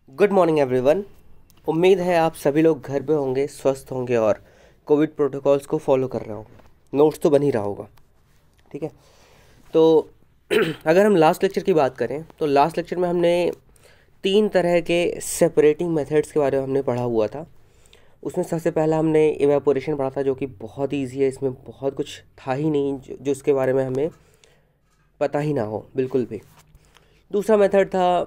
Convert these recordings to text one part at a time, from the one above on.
Good morning everyone. उम्मीद है आप सभी लोग घर पे होंगे, स्वस्थ होंगे और कोविड प्रोटोकॉल्स को फॉलो कर रहे होंगे। नोट्स तो बन ही रहा होगा, ठीक है। तो अगर हम लास्ट लेक्चर की बात करें तो लास्ट लेक्चर में हमने 3 तरह के सेपरेटिंग मेथड्स के बारे में हमने पढ़ा हुआ था। उसमें सबसे पहला हमने इवेपोरेशन पढ़ा था, जो कि बहुत ईजी है। इसमें बहुत कुछ था ही नहीं जो उसके बारे में हमें पता ही ना हो बिल्कुल भी। दूसरा मेथड था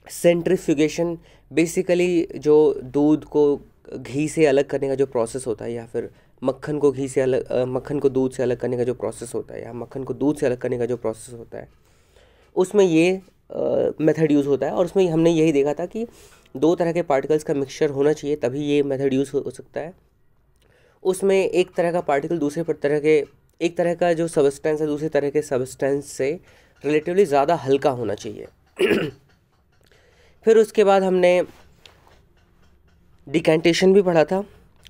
सेंट्रीफ्यूगेशन। बेसिकली जो दूध को घी से अलग करने का जो प्रोसेस होता है, या फिर मक्खन को घी से अलग मक्खन को दूध से अलग करने का जो प्रोसेस होता है, या मक्खन को दूध से अलग करने का जो प्रोसेस होता है, उसमें ये मेथड यूज़ होता है। और उसमें हमने यही देखा था कि 2 तरह के पार्टिकल्स का मिक्सचर होना चाहिए, तभी ये मेथड यूज़ हो सकता है। उसमें एक तरह का पार्टिकल दूसरे तरह के, एक तरह का जो सबस्टेंस है दूसरे तरह के सबस्टेंस से रिलेटिवली ज़्यादा हल्का होना चाहिए। फिर उसके बाद हमने डिकेंटेशन भी पढ़ा था।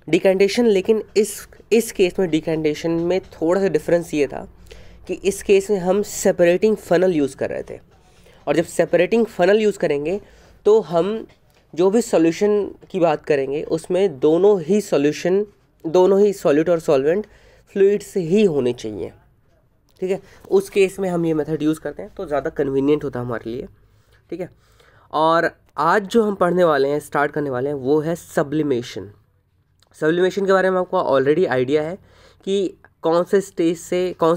डिकेंटेशन, लेकिन इस केस में डिकेंटेशन में थोड़ा सा डिफरेंस ये था कि इस केस में हम सेपरेटिंग फनल यूज़ कर रहे थे। और जब सेपरेटिंग फनल यूज़ करेंगे तो हम जो भी सॉल्यूशन की बात करेंगे उसमें दोनों ही सॉल्यूट और सॉल्वेंट फ्लूइड्स ही होने चाहिए, ठीक है। उस केस में हम ये मेथड यूज़ करते हैं तो ज़्यादा कन्वीनियंट होता है हमारे लिए, ठीक है। और आज जो हम पढ़ने वाले हैं, स्टार्ट करने वाले हैं, वो है सब्लिमेशन। सब्लिमेशन के बारे में आपको ऑलरेडी आइडिया है कि कौन से स्टेट से कौन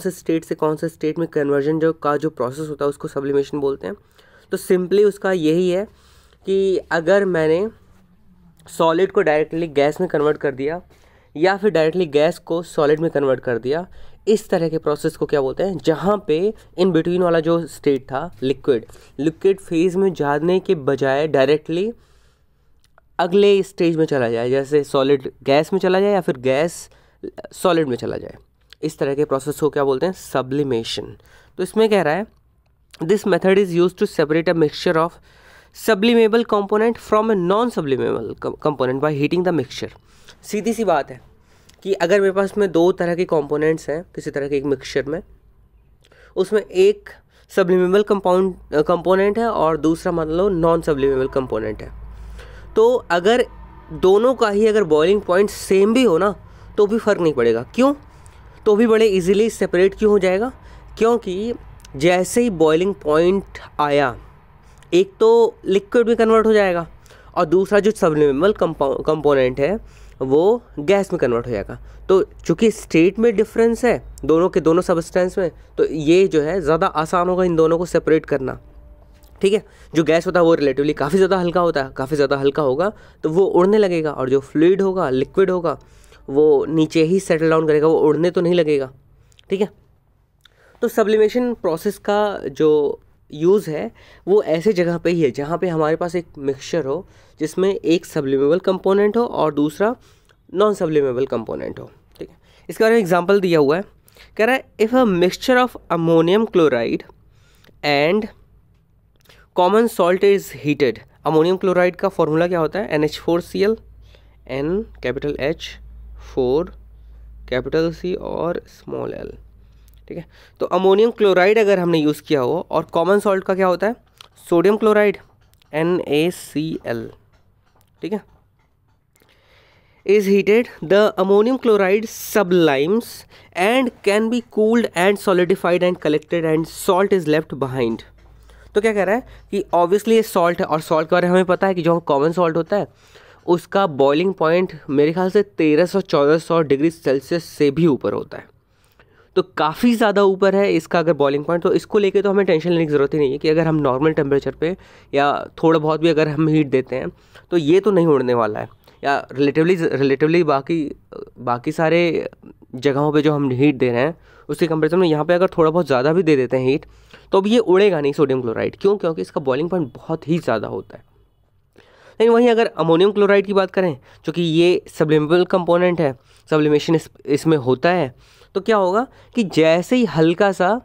से स्टेट में कन्वर्जन जो प्रोसेस होता है उसको सब्लिमेशन बोलते हैं। तो सिंपली उसका यही है कि अगर मैंने सॉलिड को डायरेक्टली गैस में कन्वर्ट कर दिया या फिर डायरेक्टली गैस को सॉलिड में कन्वर्ट कर दिया, इस तरह के प्रोसेस को क्या बोलते हैं, जहाँ पे इन बिटवीन वाला जो स्टेट था लिक्विड फेज में जाने के बजाय डायरेक्टली अगले स्टेज में चला जाए, जैसे सॉलिड गैस में चला जाए या फिर गैस सॉलिड में चला जाए। इस तरह के प्रोसेस को क्या बोलते हैं, सब्लिमेशन। तो इसमें कह रहा है this method is use to separate a mixture of sublimable component from a non sublimable component by heating the mixture. सीधी सी बात है कि अगर मेरे पास में 2 तरह के कंपोनेंट्स हैं किसी तरह के एक मिक्सचर में, उसमें एक सब्लिमेबल कंपोनेंट है और दूसरा मान लो नॉन सब्लिमेबल कंपोनेंट है, तो अगर दोनों का ही अगर बॉइलिंग पॉइंट सेम भी हो ना तो भी फ़र्क नहीं पड़ेगा। क्यों? तो भी बड़े इजीली सेपरेट क्यों हो जाएगा, क्योंकि जैसे ही बॉइलिंग पॉइंट आया, एक तो लिक्विड में कन्वर्ट हो जाएगा और दूसरा जो सब्लिमेबल कंपोनेंट है वो गैस में कन्वर्ट हो जाएगा। तो चूँकि स्टेट में डिफरेंस है दोनों के दोनों सबस्टेंस में, तो ये जो है ज़्यादा आसान होगा इन दोनों को सेपरेट करना, ठीक है। जो गैस होता है वो रिलेटिवली काफ़ी ज़्यादा हल्का होता है, काफ़ी ज़्यादा हल्का होगा तो वो उड़ने लगेगा, और जो फ्लूइड होगा, लिक्विड होगा, वो नीचे ही सेटल डाउन करेगा, वो उड़ने तो नहीं लगेगा, ठीक है। तो सब्लिमेशन प्रोसेस का जो यूज़ है वो ऐसे जगह पे ही है जहाँ पे हमारे पास एक मिक्सचर हो जिसमें एक सब्लिमेबल कंपोनेंट हो और दूसरा नॉन सब्लिमेबल कंपोनेंट हो, ठीक है। इसके बारे में एग्जांपल दिया हुआ है, कह रहा है if a mixture of ammonium chloride and common salt is heated. Ammonium chloride का फॉर्मूला क्या होता है, NH4Cl, N capital H 4 capital C और स्मॉल l, ठीक है। तो अमोनियम क्लोराइड अगर हमने यूज़ किया हो, और कॉमन सॉल्ट का क्या होता है, सोडियम क्लोराइड NaCl, ठीक है, is heated, the ammonium chloride sublimes and can be cooled and solidified and collected and salt is left behind। तो क्या कह रहा है कि ऑब्वियसली ये सॉल्ट है, और सॉल्ट के बारे में हमें पता है कि जो कॉमन सॉल्ट होता है उसका बॉइलिंग पॉइंट मेरे ख्याल से 1300-1400 डिग्री सेल्सियस से भी ऊपर होता है। तो काफ़ी ज़्यादा ऊपर है इसका अगर बॉइलिंग पॉइंट, तो इसको लेके तो हमें टेंशन लेने की ज़रूरत ही नहीं है कि अगर हम नॉर्मल टेम्परेचर पे या थोड़ा बहुत भी अगर हम हीट देते हैं तो ये तो नहीं उड़ने वाला है, या रिलेटिवली बाकी सारे जगहों पे जो हम हीट दे रहे हैं उसके कंपेरिजन में यहाँ पे अगर थोड़ा बहुत ज़्यादा भी दे देते हैं हीट तो अब ये उड़ेगा नहीं सोडियम क्लोराइड। क्यों? क्योंकि इसका बॉइलिंग पॉइंट बहुत ही ज़्यादा होता है। लेकिन वहीं अगर अमोनियम क्लोराइड की बात करें, जो कि ये सब्लिमेबल कंपोनेंट है, सब्लिमेशन इसमें होता है, तो क्या होगा कि जैसे ही हल्का सा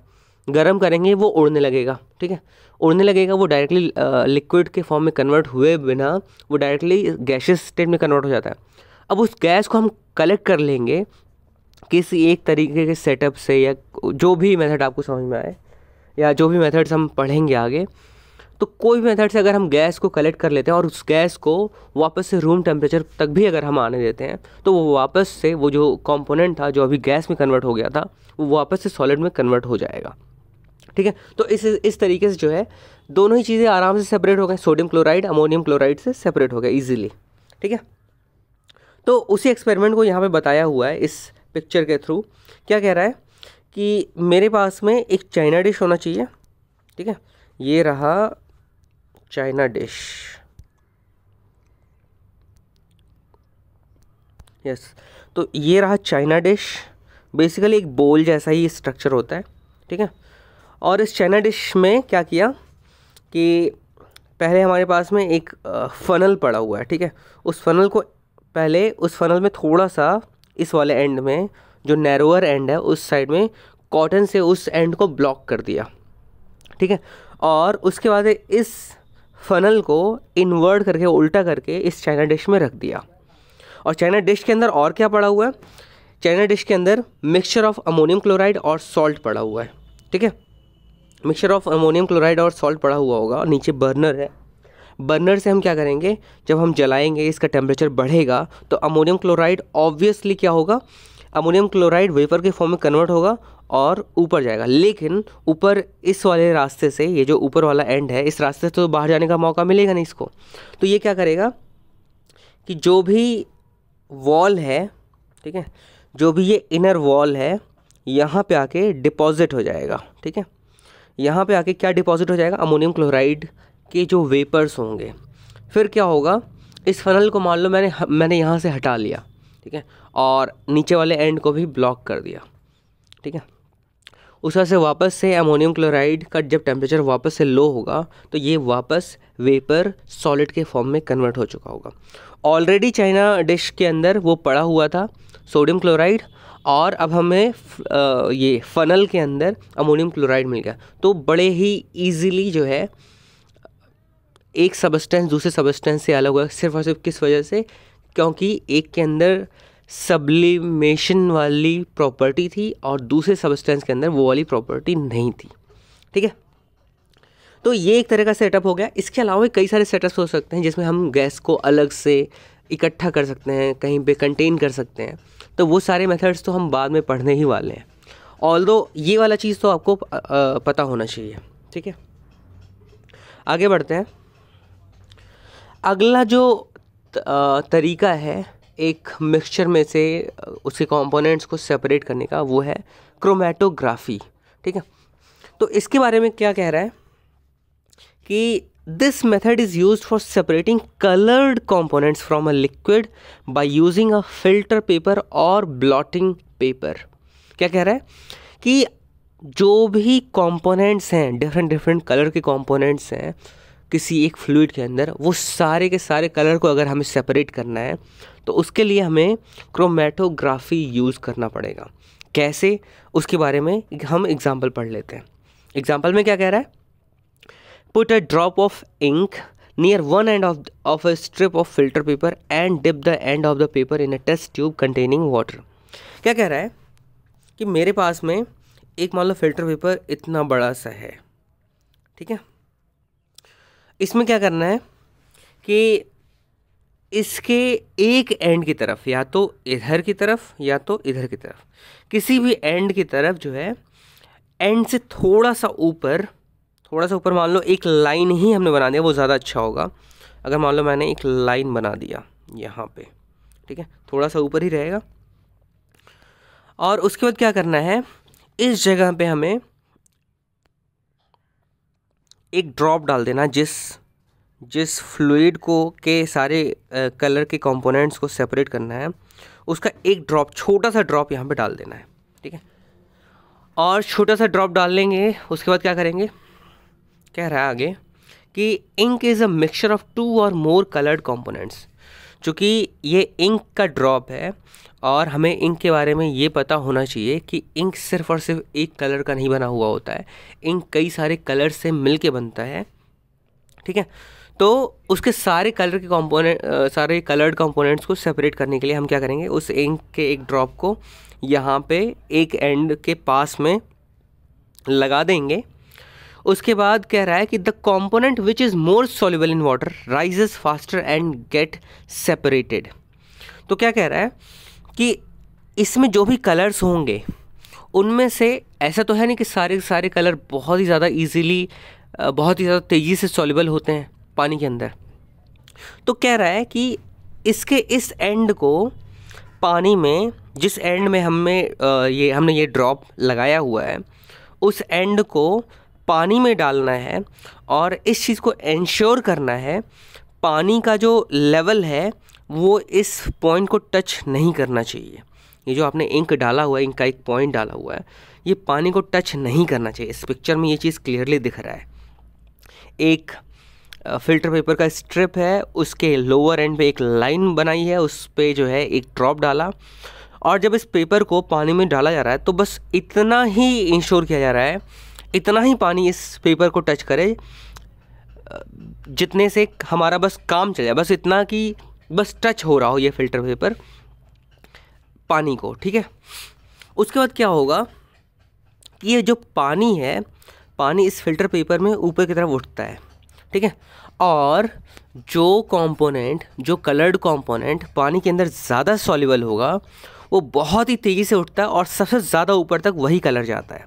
गर्म करेंगे वो उड़ने लगेगा, ठीक है। उड़ने लगेगा, वो डायरेक्टली लिक्विड के फॉर्म में कन्वर्ट हुए बिना वो डायरेक्टली गैसियस स्टेट में कन्वर्ट हो जाता है। अब उस गैस को हम कलेक्ट कर लेंगे किसी एक तरीके के सेटअप से, या जो भी मेथड आपको समझ में आए, या जो भी मेथड्स हम पढ़ेंगे आगे, तो कोई भी मेथड से अगर हम गैस को कलेक्ट कर लेते हैं और उस गैस को वापस से रूम टेम्परेचर तक भी अगर हम आने देते हैं तो वो वापस से वो जो कंपोनेंट था जो अभी गैस में कन्वर्ट हो गया था वो वापस से सॉलिड में कन्वर्ट हो जाएगा। ठीक है, तो इस तरीके से जो है दोनों ही चीज़ें आराम से सेपरेट हो गए, सोडियम क्लोराइड अमोनियम क्लोराइड से सेपरेट हो गए ईजिली। ठीक है, तो उसी एक्सपेरिमेंट को यहाँ पे बताया हुआ है इस पिक्चर के थ्रू। क्या कह रहा है कि मेरे पास में एक चाइना डिश होना चाहिए। ठीक है, ये रहा चाइना डिश। यस, तो ये रहा चाइना डिश। बेसिकली एक बोल जैसा ही स्ट्रक्चर होता है। ठीक है, और इस चाइना डिश में क्या किया कि पहले हमारे पास में एक फनल पड़ा हुआ है। ठीक है, उस फनल में थोड़ा सा इस वाले एंड में जो नैरोअर एंड है उस साइड में कॉटन से उस एंड को ब्लॉक कर दिया। ठीक है, और उसके बाद इस फनल को इन्वर्ट करके उल्टा करके इस चाइना डिश में रख दिया। और चाइना डिश के अंदर और क्या पड़ा हुआ है, चाइना डिश के अंदर मिक्सचर ऑफ अमोनियम क्लोराइड और सॉल्ट पड़ा हुआ है। ठीक है, मिक्सचर ऑफ अमोनियम क्लोराइड और सॉल्ट पड़ा हुआ होगा और नीचे बर्नर है। बर्नर से हम क्या करेंगे, जब हम जलाएंगे इसका टेम्परेचर बढ़ेगा तो अमोनियम क्लोराइड ऑब्वियसली क्या होगा, अमोनियम क्लोराइड वेपर के फॉर्म में कन्वर्ट होगा और ऊपर जाएगा। लेकिन ऊपर इस वाले रास्ते से, ये जो ऊपर वाला एंड है, इस रास्ते से तो बाहर जाने का मौका मिलेगा नहीं इसको। तो ये क्या करेगा कि जो भी वॉल है, ठीक है, जो भी ये इनर वॉल है यहाँ पे आके डिपॉजिट हो जाएगा। ठीक है, यहाँ पे आके क्या डिपॉजिट हो जाएगा, अमोनियम क्लोराइड के जो वेपर्स होंगे। फिर क्या होगा, इस फनल को मान लो मैंने यहाँ से हटा लिया। ठीक है, और नीचे वाले एंड को भी ब्लॉक कर दिया। ठीक है, उस वजह से वापस से अमोनियम क्लोराइड का जब टेम्परेचर वापस से लो होगा तो ये वापस वेपर सॉलिड के फॉर्म में कन्वर्ट हो चुका होगा। ऑलरेडी चाइना डिश के अंदर वो पड़ा हुआ था सोडियम क्लोराइड, और अब हमें ये फनल के अंदर अमोनियम क्लोराइड मिल गया। तो बड़े ही ईजीली जो है एक सब्सटेंस दूसरे सब्सटेंस से अलग हुआ, सिर्फ और सिर्फ किस वजह से, क्योंकि एक के अंदर सब्लिमेशन वाली प्रॉपर्टी थी और दूसरे सब्सटेंस के अंदर वो वाली प्रॉपर्टी नहीं थी। ठीक है, तो ये एक तरह का सेटअप हो गया। इसके अलावा कई सारे सेटअप्स हो सकते हैं जिसमें हम गैस को अलग से इकट्ठा कर सकते हैं, कहीं पे कंटेन कर सकते हैं। तो वो सारे मेथड्स तो हम बाद में पढ़ने ही वाले हैं। ऑल्दो ये वाला चीज़ तो आपको पता होना चाहिए। ठीक है, आगे बढ़ते हैं। अगला जो तरीका है एक मिक्सचर में से उसके कंपोनेंट्स को सेपरेट करने का, वो है क्रोमेटोग्राफी। ठीक है, तो इसके बारे में क्या कह रहा है कि this method is used for separating coloured components from a liquid by using a filter paper और ब्लॉटिंग पेपर। क्या कह रहा है कि जो भी कंपोनेंट्स हैं, डिफरेंट कलर के कंपोनेंट्स हैं किसी एक फ्लूइड के अंदर, वो सारे के सारे कलर को अगर हमें सेपरेट करना है तो उसके लिए हमें क्रोमेटोग्राफी यूज़ करना पड़ेगा। कैसे, उसके बारे में हम एग्जांपल पढ़ लेते हैं। एग्जांपल में क्या कह रहा है, put a drop of ink near one end of a strip of filter paper and dip the end of the paper in a test tube containing water. क्या कह रहा है कि मेरे पास में एक मान लो फिल्टर पेपर इतना बड़ा सा है। ठीक है, इसमें क्या करना है कि इसके एक एंड की तरफ, या तो इधर की तरफ या तो इधर की तरफ, किसी भी एंड की तरफ जो है, एंड से थोड़ा सा ऊपर मान लो एक लाइन ही हमने बना दिया, वो ज़्यादा अच्छा होगा। अगर मान लो मैंने एक लाइन बना दिया यहाँ पे, ठीक है, थोड़ा सा ऊपर ही रहेगा। और उसके बाद क्या करना है, इस जगह पे हमें एक ड्रॉप डाल देना, जिस फ्लूइड को के सारे कलर के कंपोनेंट्स को सेपरेट करना है, उसका एक ड्रॉप, छोटा सा ड्रॉप यहाँ पे डाल देना है। ठीक है, और छोटा सा ड्रॉप डाल लेंगे। उसके बाद क्या करेंगे, कह रहा है आगे कि ink is a mixture of 2 or more coloured components. चूँकि ये इंक का ड्रॉप है और हमें इंक के बारे में ये पता होना चाहिए कि इंक सिर्फ और सिर्फ एक कलर का नहीं बना हुआ होता है, इंक कई सारे कलर से मिल के बनता है। ठीक है, तो उसके सारे कलर के सारे कलर्ड कंपोनेंट्स को सेपरेट करने के लिए हम क्या करेंगे, उस इंक के एक ड्रॉप को यहाँ पे एक एंड के पास में लगा देंगे। उसके बाद कह रहा है कि the component which is more soluble in water rises faster and get separated. तो क्या कह रहा है कि इसमें जो भी कलर्स होंगे उनमें से ऐसा तो है नहीं कि सारे के सारे कलर बहुत ही ज़्यादा ईजीली, बहुत ही ज़्यादा तेज़ी से सॉल्युबल होते हैं पानी के अंदर। तो कह रहा है कि इसके इस एंड को पानी में, जिस एंड में हमने ये ड्रॉप लगाया हुआ है, उस एंड को पानी में डालना है और इस चीज़ को इंश्योर करना है पानी का जो लेवल है वो इस पॉइंट को टच नहीं करना चाहिए। ये जो आपने इंक डाला हुआ है, इंक का एक पॉइंट डाला हुआ है, ये पानी को टच नहीं करना चाहिए। इस पिक्चर में ये चीज़ क्लियरली दिख रहा है। एक फ़िल्टर पेपर का स्ट्रिप है, उसके लोअर एंड पे एक लाइन बनाई है, उस पे जो है एक ड्रॉप डाला, और जब इस पेपर को पानी में डाला जा रहा है तो बस इतना ही इंश्योर किया जा रहा है, इतना ही पानी इस पेपर को टच करे जितने से हमारा बस काम चल जाए, बस इतना कि बस टच हो रहा हो ये फ़िल्टर पेपर पानी को, ठीक है। उसके बाद क्या होगा कि ये जो पानी है, पानी इस फ़िल्टर पेपर में ऊपर की तरफ उठता है, ठीक है, और जो कंपोनेंट, जो कलर्ड कंपोनेंट पानी के अंदर ज़्यादा सॉल्युबल होगा वो बहुत ही तेज़ी से उठता है और सबसे ज़्यादा ऊपर तक वही कलर जाता है,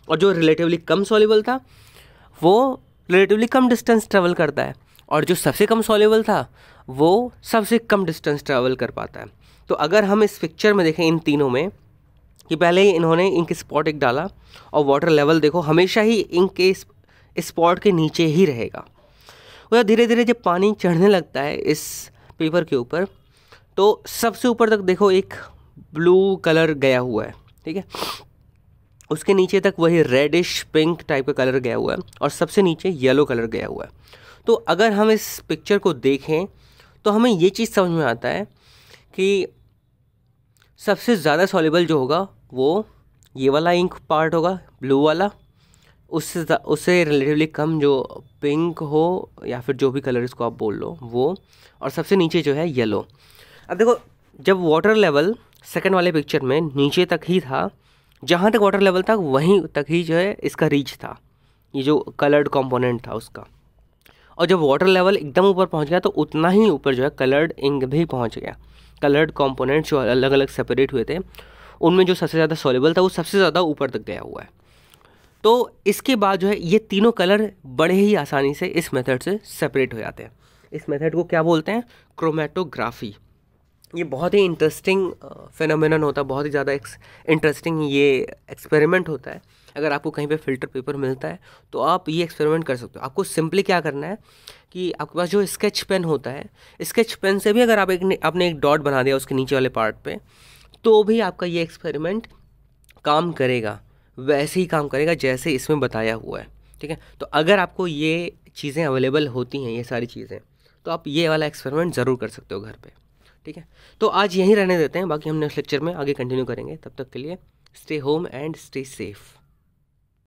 और जो रिलेटिवली कम सॉल्युबल था वो रिलेटिवली कम डिस्टेंस ट्रेवल करता है, और जो सबसे कम सॉल्युबल था वो सबसे कम डिस्टेंस ट्रेवल कर पाता है। तो अगर हम इस पिक्चर में देखें इन तीनों में कि पहले ही इन्होंने इंक स्पॉट एक डाला और वाटर लेवल देखो हमेशा ही इंक के स्पॉट के नीचे ही रहेगा। और धीरे धीरे जब पानी चढ़ने लगता है इस पेपर के ऊपर तो सबसे ऊपर तक देखो एक ब्लू कलर गया हुआ है, ठीक है, उसके नीचे तक वही रेडिश पिंक टाइप का कलर गया हुआ है और सबसे नीचे येलो कलर गया हुआ है। तो अगर हम इस पिक्चर को देखें तो हमें ये चीज़ समझ में आता है कि सबसे ज़्यादा सॉल्युबल जो होगा वो ये वाला इंक पार्ट होगा, ब्लू वाला, उससे रिलेटिवली कम जो पिंक हो या फिर जो भी कलर इसको आप बोल लो वो, और सबसे नीचे जो है येलो। अब देखो जब वाटर लेवल सेकंड वाले पिक्चर में नीचे तक ही था, जहाँ तक वाटर लेवल था वहीं तक ही जो है इसका रीच था, ये जो कलर्ड कंपोनेंट था उसका, और जब वाटर लेवल एकदम ऊपर पहुँच गया तो उतना ही ऊपर जो है कलर्ड इंक भी पहुँच गया। कलर्ड कंपोनेंट्स जो अलग अलग सेपरेट हुए थे उनमें जो सबसे ज़्यादा सॉल्युबल था वो सबसे ज़्यादा ऊपर तक गया हुआ है। तो इसके बाद जो है ये तीनों कलर बड़े ही आसानी से इस मेथड से सेपरेट हो जाते हैं। इस मेथड को क्या बोलते हैं? क्रोमेटोग्राफी। ये बहुत ही इंटरेस्टिंग फिनोमेनन होता है, बहुत ही ज़्यादा इंटरेस्टिंग ये एक्सपेरिमेंट होता है। अगर आपको कहीं पे फ़िल्टर पेपर मिलता है तो आप ये एक्सपेरिमेंट कर सकते हो। आपको सिंपली क्या करना है कि आपके पास जो स्केच पेन होता है, स्केच पेन से भी अगर आप आपने एक डॉट बना दिया उसके नीचे वाले पार्ट पे, तो भी आपका ये एक्सपेरिमेंट काम करेगा, वैसे ही काम करेगा जैसे इसमें बताया हुआ है, ठीक है। तो अगर आपको ये चीज़ें अवेलेबल होती हैं, ये सारी चीज़ें, तो आप ये वाला एक्सपेरिमेंट ज़रूर कर सकते हो घर पे, ठीक है। तो आज यहीं रहने देते हैं, बाकी हम नेक्स्ट लेक्चर में आगे कंटिन्यू करेंगे। तब तक के लिए stay home and stay safe.